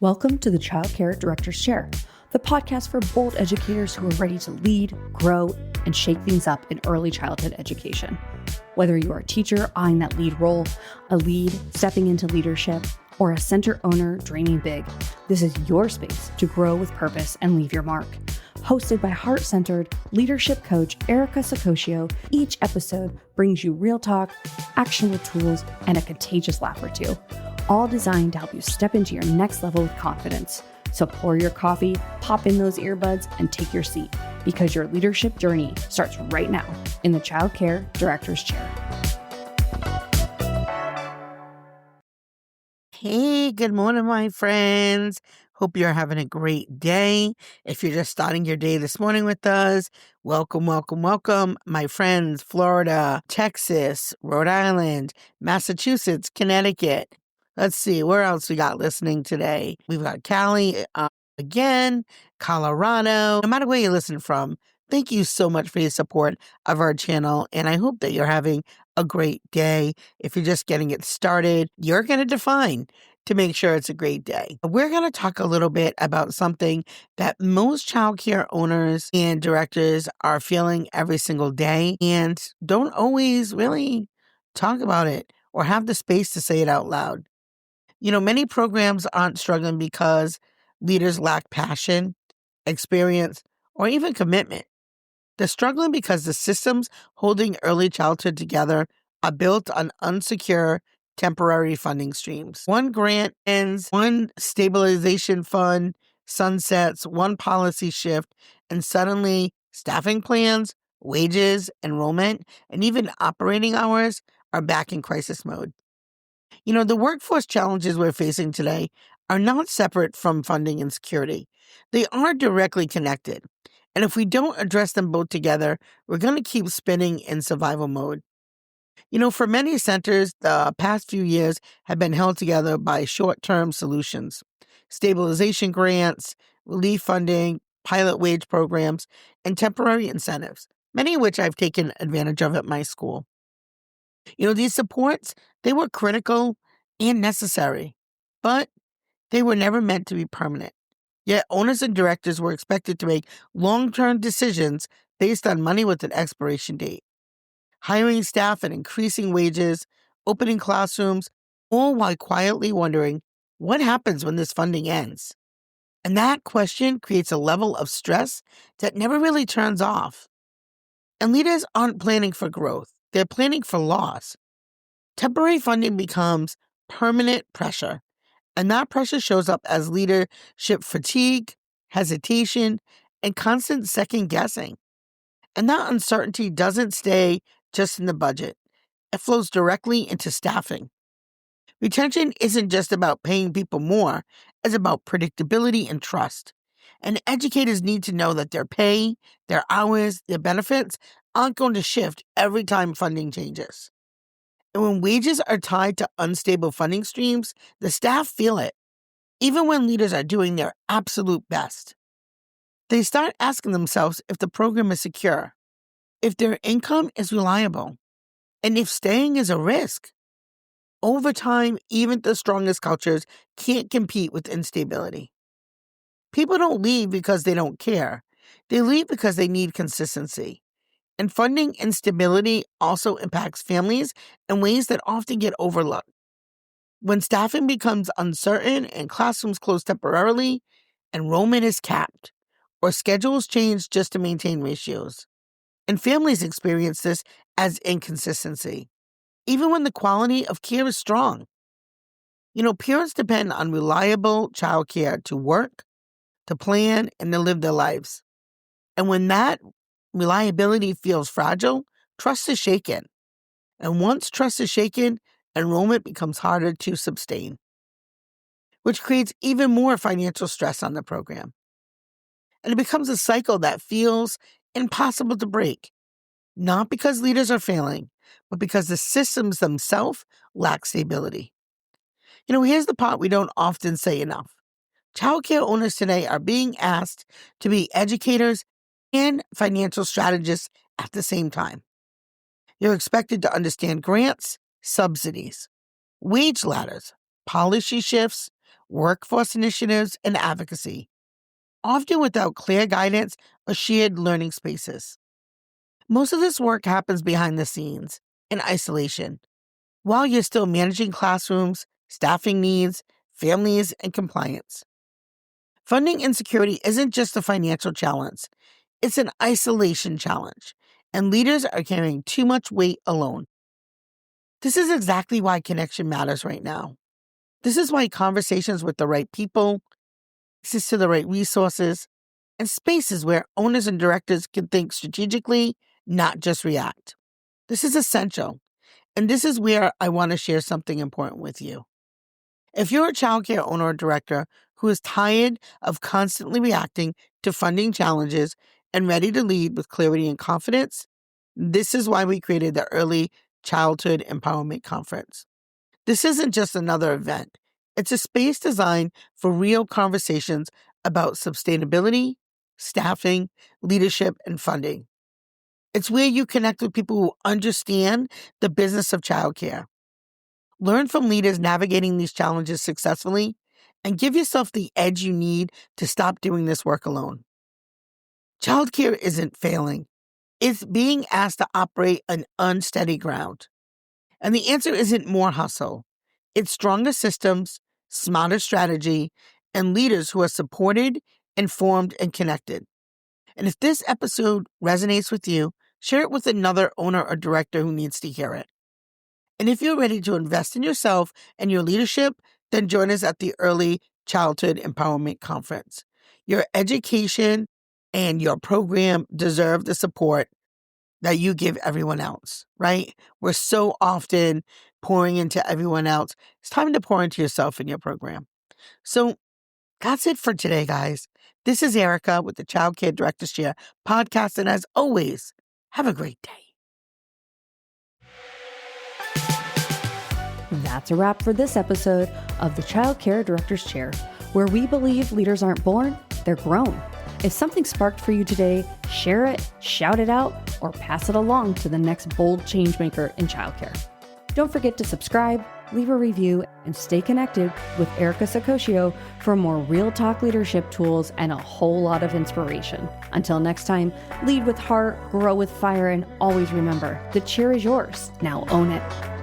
Welcome to the Childcare Director's Chair, the podcast for bold educators who are ready to lead, grow, and shake things up in early childhood education. Whether you are a teacher eyeing that lead role, a lead stepping into leadership, or a center owner dreaming big, this is your space to grow with purpose and leave your mark. Hosted by heart-centered leadership coach Erica Sacosio, each episode brings you real talk, actionable tools, and a contagious laugh or two, all designed to help you step into your next level with confidence. So pour your coffee, pop in those earbuds, and take your seat, because your leadership journey starts right now in the Childcare Director's Chair. Hey, good morning, my friends. Hope you're having a great day. If you're just starting your day this morning with us, welcome, welcome, welcome. My friends, Florida, Texas, Rhode Island, Massachusetts, Connecticut. Let's see, where else we got listening today? We've got Cali again, Colorado. No matter where you listen from, thank you so much for your support of our channel, and I hope that you're having a great day. If you're just getting it started, you're going to define to make sure it's a great day. We're going to talk a little bit about something that most childcare owners and directors are feeling every single day and don't always really talk about it or have the space to say it out loud. You know, many programs aren't struggling because leaders lack passion, experience, or even commitment. They're struggling because the systems holding early childhood together are built on unsecure, temporary funding streams. One grant ends, one stabilization fund sunsets, one policy shift, and suddenly staffing plans, wages, enrollment, and even operating hours are back in crisis mode. You know, the workforce challenges we're facing today are not separate from funding and security. They are directly connected. And if we don't address them both together, we're going to keep spinning in survival mode. You know, for many centers, the past few years have been held together by short-term solutions, stabilization grants, relief funding, pilot wage programs, and temporary incentives, many of which I've taken advantage of at my school. You know, these supports, they were critical and necessary, but they were never meant to be permanent. Yet owners and directors were expected to make long-term decisions based on money with an expiration date. Hiring staff and increasing wages, opening classrooms, all while quietly wondering what happens when this funding ends. And that question creates a level of stress that never really turns off. And leaders aren't planning for growth. They're planning for loss. Temporary funding becomes permanent pressure, and that pressure shows up as leadership fatigue, hesitation, and constant second-guessing. And that uncertainty doesn't stay just in the budget. It flows directly into staffing. Retention isn't just about paying people more, it's about predictability and trust. And educators need to know that their pay, their hours, their benefits aren't going to shift every time funding changes. And when wages are tied to unstable funding streams, the staff feel it, even when leaders are doing their absolute best. They start asking themselves if the program is secure, if their income is reliable, and if staying is a risk. Over time, even the strongest cultures can't compete with instability. People don't leave because they don't care. They leave because they need consistency. And funding instability also impacts families in ways that often get overlooked. When staffing becomes uncertain and classrooms close temporarily, enrollment is capped, or schedules change just to maintain ratios. And families experience this as inconsistency, even when the quality of care is strong. You know, parents depend on reliable childcare to work, to plan, and to live their lives. And when that reliability feels fragile, trust is shaken. And once trust is shaken, enrollment becomes harder to sustain, which creates even more financial stress on the program. And it becomes a cycle that feels impossible to break, not because leaders are failing, but because the systems themselves lack stability. You know, here's the part we don't often say enough. Childcare owners today are being asked to be educators and financial strategists at the same time. You're expected to understand grants, subsidies, wage ladders, policy shifts, workforce initiatives, and advocacy, often without clear guidance or shared learning spaces. Most of this work happens behind the scenes, in isolation, while you're still managing classrooms, staffing needs, families, and compliance. Funding insecurity isn't just a financial challenge, it's an isolation challenge, and leaders are carrying too much weight alone. This is exactly why connection matters right now. This is why conversations with the right people, access to the right resources, and spaces where owners and directors can think strategically, not just react. This is essential, and this is where I want to share something important with you. If you're a childcare owner or director who is tired of constantly reacting to funding challenges and ready to lead with clarity and confidence, this is why we created the Early Childhood Empowerment Conference. This isn't just another event. It's a space designed for real conversations about sustainability, staffing, leadership, and funding. It's where you connect with people who understand the business of childcare. Learn from leaders navigating these challenges successfully, and give yourself the edge you need to stop doing this work alone. Childcare isn't failing. It's being asked to operate on unsteady ground. And the answer isn't more hustle. It's stronger systems, smarter strategy, and leaders who are supported, informed, and connected. And if this episode resonates with you, share it with another owner or director who needs to hear it. And if you're ready to invest in yourself and your leadership, then join us at the Early Childhood Empowerment Conference. Your education and your program deserve the support that you give everyone else, right? We're so often pouring into everyone else. It's time to pour into yourself and your program. So that's it for today, guys. This is Erica with the Childcare Director's Chair podcast. And as always, have a great day. That's a wrap for this episode of the Childcare Director's Chair, where we believe leaders aren't born, they're grown. If something sparked for you today, share it, shout it out, or pass it along to the next bold changemaker in childcare. Don't forget to subscribe, leave a review, and stay connected with Erica Sakosio for more real talk leadership tools and a whole lot of inspiration. Until next time, lead with heart, grow with fire, and always remember, the chair is yours. Now own it.